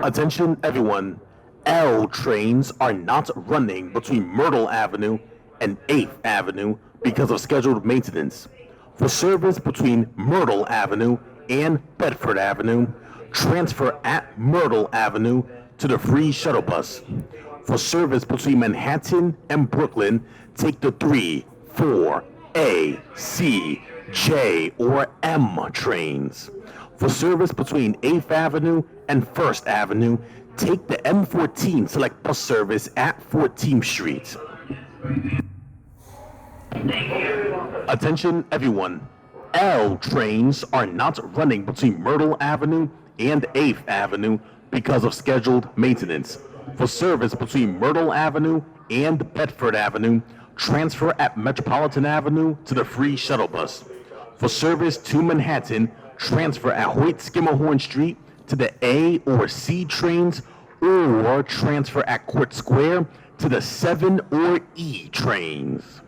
Attention everyone, L trains are not running between Myrtle Avenue and 8th Avenue because of scheduled maintenance. For service between Myrtle Avenue and Bedford Avenue, transfer at Myrtle Avenue to the free shuttle bus. For service between Manhattan and Brooklyn, take the 3, 4, A, C, J, or M trains. For service between 8th Avenue and 1st Avenue, take the M14 select bus service at 14th Street. Attention everyone, L trains are not running between Myrtle Avenue and 8th Avenue because of scheduled maintenance. For service between Myrtle Avenue and Bedford Avenue, transfer at Metropolitan Avenue to the free shuttle bus. For service to Manhattan, transfer at Hoyt-Schermerhorn Street to the A or C trains, or transfer at Court Square to the 7 or E trains.